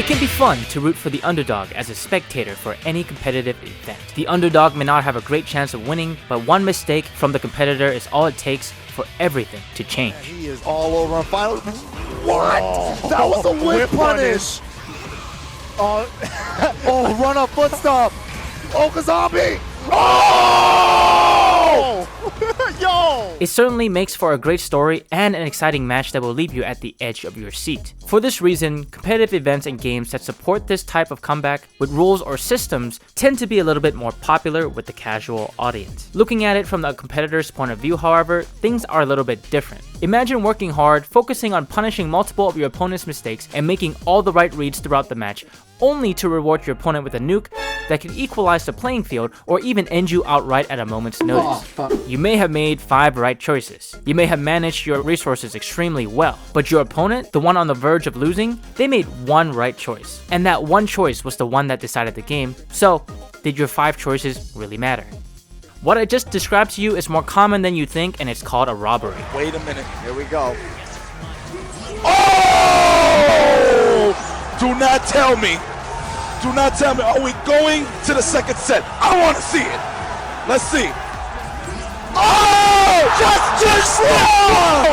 can be fun to root for the underdog as a spectator for any competitive event. The underdog may not have a great chance of winning, but one mistake from the competitor is all it takes for everything to change. He is all over on final. What? Oh, that was a whip punish. Oh, run up foot stomp. Oh, Kazabi. Oh! Yo! It certainly makes for a great story and an exciting match that will leave you at the edge of your seat. For this reason, competitive events and games that support this type of comeback with rules or systems tend to be a little bit more popular with the casual audience. Looking at it from the competitor's point of view, however, things are a little bit different. Imagine working hard, focusing on punishing multiple of your opponent's mistakes and making all the right reads throughout the match, only to reward your opponent with a nuke that can equalize the playing field or even end you outright at a moment's notice. You may have made 5 right choices. You may have managed your resources extremely well, but your opponent, the one on the verge of losing, they made 1 right choice. And that one choice was the one that decided the game, so did your 5 choices really matter? What I just described to you is more common than you think, and it's called a robbery. Wait a minute, here we go. Oh! Do not tell me. Do not tell me. Are we going to the second set? I want to see it. Let's see. Oh! Just wrong!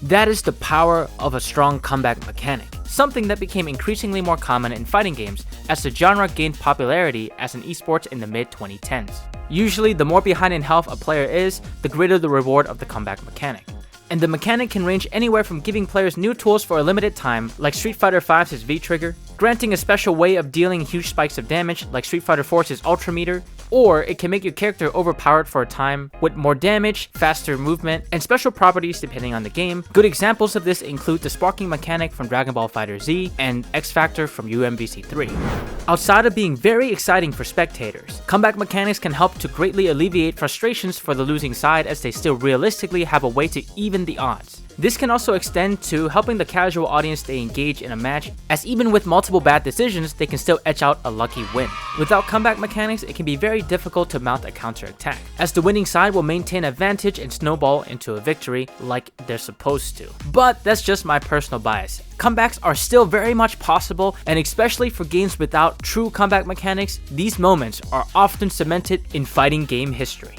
That is the power of a strong comeback mechanic, something that became increasingly more common in fighting games as the genre gained popularity as an esports in the mid-2010s. Usually, the more behind in health a player is, the greater the reward of the comeback mechanic. And the mechanic can range anywhere from giving players new tools for a limited time, like Street Fighter V's V-Trigger, granting a special way of dealing huge spikes of damage, like Street Fighter 4's Ultra Meter, or it can make your character overpowered for a time with more damage, faster movement, and special properties depending on the game. Good examples of this include the sparking mechanic from Dragon Ball FighterZ and X Factor from UMVC 3. Outside of being very exciting for spectators, comeback mechanics can help to greatly alleviate frustrations for the losing side as they still realistically have a way to even the odds. This can also extend to helping the casual audience stay engaged in a match, as even with multiple bad decisions, they can still etch out a lucky win. Without comeback mechanics, it can be very difficult to mount a counter-attack, as the winning side will maintain advantage and snowball into a victory like they're supposed to. But that's just my personal bias. Comebacks are still very much possible, and especially for games without true comeback mechanics, these moments are often cemented in fighting game history.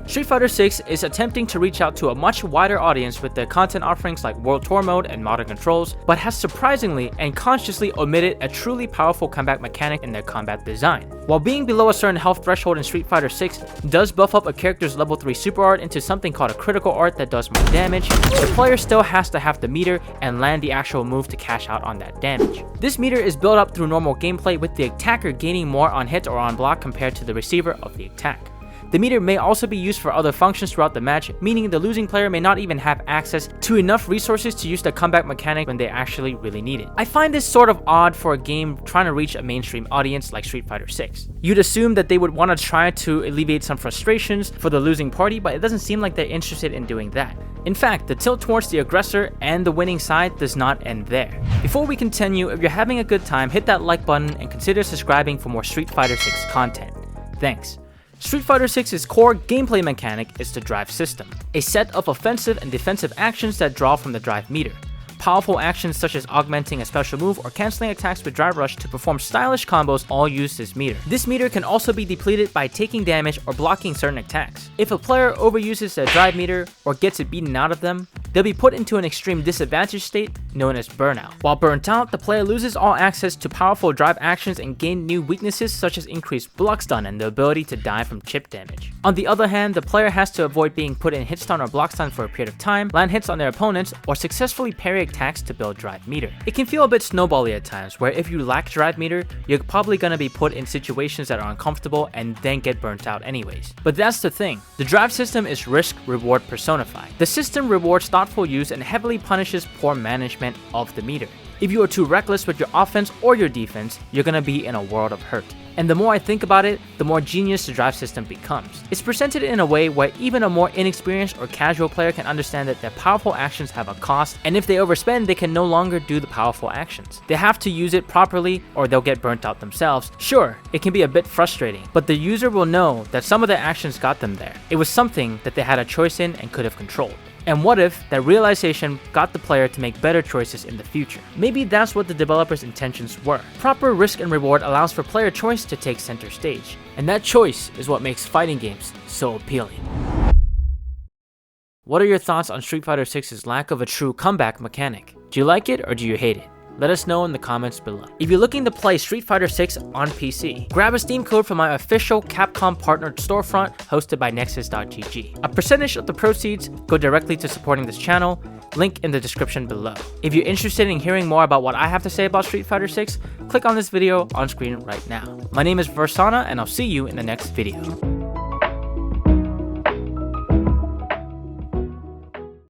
Street Fighter 6 is attempting to reach out to a much wider audience with their content offerings like World Tour Mode and modern controls, but has surprisingly and consciously omitted a truly powerful comeback mechanic in their combat design. While being below a certain health threshold in Street Fighter 6 does buff up a character's level 3 super art into something called a critical art that does more damage, the player still has to have the meter and land the actual move to cash out on that damage. This meter is built up through normal gameplay, with the attacker gaining more on hit or on block compared to the receiver of the attack. The meter may also be used for other functions throughout the match, meaning the losing player may not even have access to enough resources to use the comeback mechanic when they actually really need it. I find this sort of odd for a game trying to reach a mainstream audience like Street Fighter 6. You'd assume that they would want to try to alleviate some frustrations for the losing party, but it doesn't seem like they're interested in doing that. In fact, the tilt towards the aggressor and the winning side does not end there. Before we continue, if you're having a good time, hit that like button and consider subscribing for more Street Fighter 6 content. Thanks. Street Fighter 6's core gameplay mechanic is the drive system, a set of offensive and defensive actions that draw from the drive meter. Powerful actions such as augmenting a special move or cancelling attacks with Drive Rush to perform stylish combos all use this meter. This meter can also be depleted by taking damage or blocking certain attacks. If a player overuses their drive meter or gets it beaten out of them, they'll be put into an extreme disadvantage state known as burnout. While burnt out, the player loses all access to powerful drive actions and gain new weaknesses such as increased block stun and the ability to die from chip damage. On the other hand, the player has to avoid being put in hit stun or block stun for a period of time, land hits on their opponents, or successfully parry attacks to build drive meter. It can feel a bit snowbally at times, where if you lack drive meter, you're probably gonna be put in situations that are uncomfortable and then get burnt out anyways. But that's the thing, the drive system is risk-reward personified. The system rewards thoughtful use and heavily punishes poor management of the meter. If you are too reckless with your offense or your defense, you're gonna be in a world of hurt. And the more I think about it, the more genius the drive system becomes. It's presented in a way where even a more inexperienced or casual player can understand that their powerful actions have a cost, and if they overspend, they can no longer do the powerful actions. They have to use it properly or they'll get burnt out themselves. Sure, it can be a bit frustrating, but the user will know that some of their actions got them there. It was something that they had a choice in and could have controlled. And what if that realization got the player to make better choices in the future? Maybe that's what the developers' intentions were. Proper risk and reward allows for player choice to take center stage. And that choice is what makes fighting games so appealing. What are your thoughts on Street Fighter 6's lack of a true comeback mechanic? Do you like it or do you hate it? Let us know in the comments below. If you're looking to play Street Fighter 6 on PC, grab a Steam code from my official Capcom partnered storefront hosted by Nexus.gg. A percentage of the proceeds go directly to supporting this channel, link in the description below. If you're interested in hearing more about what I have to say about Street Fighter 6, click on this video on screen right now. My name is Varsona and I'll see you in the next video.